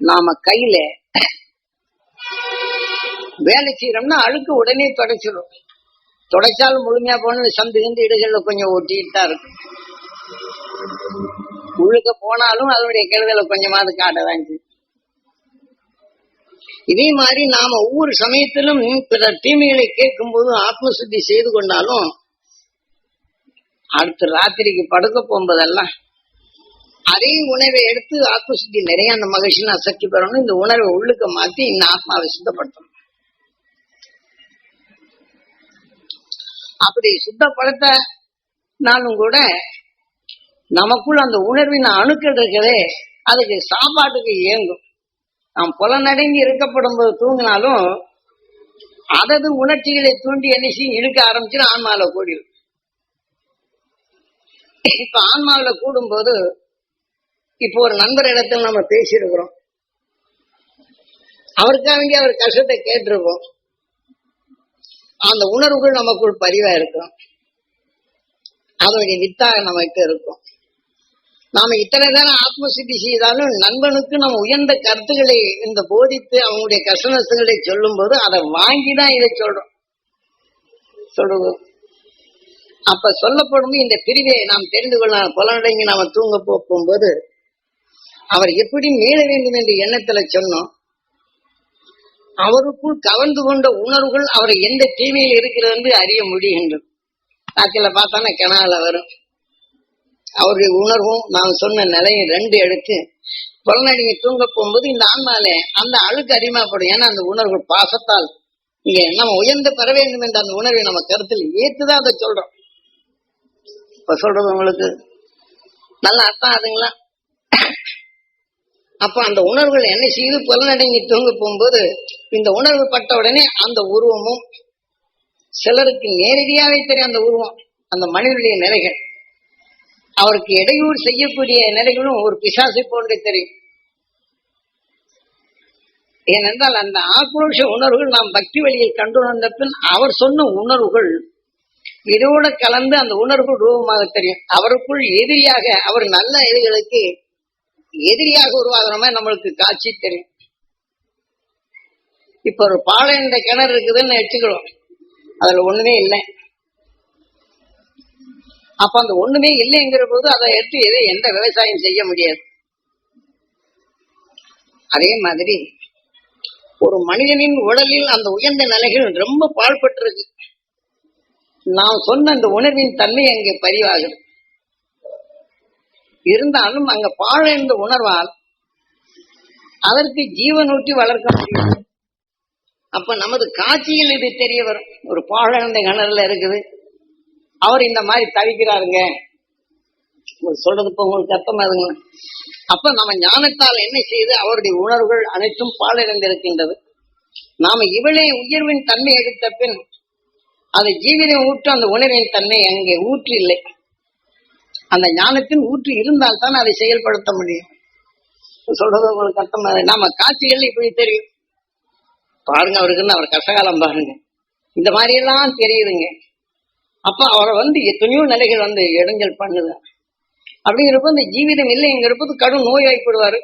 நாம கையில வேலை செய்யறோம்னா அழுக்கு உடனே துடைச்சிடும். துடைச்சாலும் முழுமையா போன சந்து கிந்து இடுகள்ல கொஞ்சம் ஒட்டிட்டு தான் இருக்கும். உள்ளுக்க போனாலும் அதனுடைய கெடுதலை கொஞ்சமாவது காட்டதான் செய்யும். இதே மாதிரி நாம ஒவ்வொரு சமயத்திலும் பிற தீமைகளை கேட்கும் போது ஆத்ம சுத்தி செய்து கொண்டாலும் அடுத்த ராத்திரிக்கு படுக்க போகும்போதெல்லாம் அதே உணவை எடுத்து ஆத்ம சுத்தி நிறைய அந்த மகிழ்ச்சின்னு சக்தி பெறணும். இந்த உணர்வை உள்ளுக்க மாத்தி இந்த ஆத்மாவை சுத்தப்படுத்தணும். அப்படி சுத்தப்படுத்தினாலும் கூட நமக்குள்ள அந்த உணர்வின் அணுக்கள் இருக்கதே அதுக்கு சாப்பாட்டுக்கு இயங்கும். நாம் புலனடைந்து இருக்கப்படும் போது தூங்கினாலும் அதது உணர்ச்சிகளை தூண்டி எண்ணிச்சு இழுக்க ஆரம்பிச்சு ஆன்மாவில கூடிடும். இப்ப ஆன்மாவில கூடும் போது இப்போ ஒரு நண்பர் இடத்துல நம்ம பேசியிருக்கிறோம். அவருக்காக அவர் கஷ்டத்தை கேட்டிருக்கோம். அந்த உணர்வுகள் நமக்குள் பதிவா இருக்கும். அதனுடைய வித்தாக நம்மகிட்ட இருக்கும். நாம இத்தனை நேரம் ஆத்ம சித்தி செய்தாலும் நண்பனுக்கு நம்ம உயர்ந்த கருத்துக்களை இந்த போதித்து அவங்களுடைய கஷ்ட நஷ்டங்களை சொல்லும் போது அதை வாங்கிதான் இதை சொல்றோம். அப்ப சொல்லப்படும் இந்த பிரிவை நாம் தெரிந்து கொள்ள புலனடங்கி நாம தூங்க போகும்போது அவர் எப்படி மீள வேண்டும் என்ற எண்ணத்துல சொன்னோம். அவருக்குள் கவர்ந்து கொண்ட உணர்வுகள் அவரை எந்த தீமையில் இருக்கிறது என்று அறிய முடிகின்றது. காய்ச்சல பார்த்தானே கிணால வரும். அவருடைய உணர்வும் நாம் சொன்ன நிலையை ரெண்டு எடுத்து புலனடங்கி தூங்க போகும்போது இந்த ஆன்மால அந்த அழுக்கு அதிகமாகப்படும். ஏன்னா அந்த உணர்வு பாசத்தால் இங்க நம்ம உயர்ந்து பெற வேண்டும் என்ற அந்த உணர்வை நம்ம கருத்தில் ஏற்றுதான் அதை சொல்றோம். இப்ப சொல்றது உங்களுக்கு நல்ல அர்த்தம் ஆகுதுங்களா? அப்ப அந்த உணர்வுகள் என்ன செய்து புலனடங்கி தூங்க போகும்போது இந்த உணர்வு பட்ட உடனே அந்த உருவமும் சிலருக்கு நேரடியாவே தெரியும். அந்த உருவம் அந்த மனிதனுடைய நிலைகள் அவருக்கு இடையூறு செய்யக்கூடிய நிலைகளும் ஒரு பிசாசை போன்றே தெரியும். ஏனென்றால் அந்த ஆக்ரோஷ உணர்வுகள் நாம் பக்தி வழியில் கண்டுணர்ந்த பின் அவர் சொன்ன உணர்வுகள் இதோட கலந்து அந்த உணர்வு ரூபமாக தெரியும். அவருக்குள் எதிரியாக அவர் நல்ல எதிரிகளுக்கு எதிரியாக உருவாகிற மாதிரி நம்மளுக்கு காட்சி தெரியும். இப்ப ஒரு பாலை என்ற கிணறு இருக்குதுன்னு வச்சுக்கிறோம். அதுல ஒண்ணுமே இல்லை. அப்ப அந்த ஒண்ணுமே இல்லைங்கிற போது அதை எடுத்து எந்த விவசாயம் செய்ய முடியாது. அதே மாதிரி ஒரு மனிதனின் உடலில் அந்த உயர்ந்த நிலைகள் ரொம்ப பாழ்பட்டிருக்கு. நான் சொன்ன அந்த உணர்வின் தன்மை அங்கே பதிவாகுது. இருந்தாலும் அங்க பாழடைந்த உணர்வால் அதற்கு ஜீவனூட்டி வளர்க்க முடியும். அப்ப நமது காட்சியில் இது தெரிய வரும். ஒரு பாழடைந்த கிணறுல இருக்குது, அவர் இந்த மாதிரி தவிக்கிறாருங்க சொல்றது இப்ப உங்களுக்கு அர்த்தமாதுங்க. அப்ப நம்ம ஞானத்தால் என்ன செய்து அவருடைய உணர்வுகள் அனைத்தும் பாழடைந்திருக்கின்றது. நாம இவளே உயர்வின் தன்மை எடுத்த பின் அதை ஜீவிதம் ஊற்று அந்த உணர்வின் தன்மை அங்கே ஊற்று இல்லை. அந்த ஞானத்தின் ஊற்று இருந்தால் தான் அதை செயல்படுத்த முடியும். சொல்றது உங்களுக்கு அர்த்தமா? நாம காட்சிகள் இப்படி தெரியும். பாருங்க அவருக்குன்னு அவர் கஷ்டகாலம் பாருங்க, இந்த மாதிரி எல்லாம் தெரியுதுங்க. அப்ப அவரை எத்தனையோ நிலைகள் இடைஞ்சல் பண்ணுது. அப்படிங்கிறப்ப இந்த ஜீவிதம் இல்லைங்கிறப்ப கடும் நோய்வாய்ப்படுவாரு.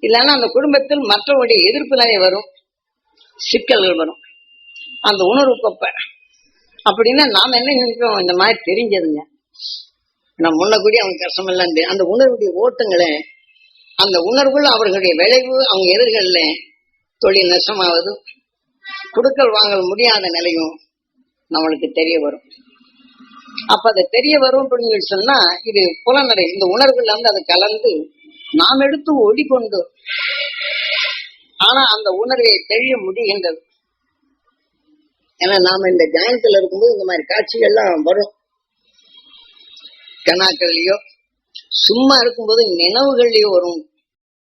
இல்லைன்னா அந்த குடும்பத்தில் மற்றவருடைய எதிர்ப்பு நிலை வரும், சிக்கல்கள் வரும். அந்த உணர்வு கொப்ப அப்படின்னா நாம என்ன நினைக்கிறோம், இந்த மாதிரி தெரிஞ்சதுங்க நம்ம முன்ன கூடிய அவங்க கஷ்டம் இல்லை. அந்த உணர்வுடைய ஓட்டங்களை அந்த உணர்வுகள் அவர்களுடைய விளைவு அவங்க எதிர்கள்ல தொழில் நஷ்டமாவது குடுக்கல் வாங்கல் முடியாத நிலையும் நம்மளுக்கு தெரிய வரும். அப்ப அது தெரிய வரும் அப்படின்னு சொன்னா இது புலநடை. இந்த உணர்வுகள் அது கலந்து நாம் எடுத்து ஓடிக்கொண்டு ஆனா அந்த உணர்வை தெரிய முடிகின்றது. ஏன்னா நாம இந்த ஜாயத்துல இருக்கும்போது இந்த மாதிரி காட்சிகள்லாம் வரும். கணாக்கள்லயோ சும்மா இருக்கும்போது நினைவுகள்லயோ வரும்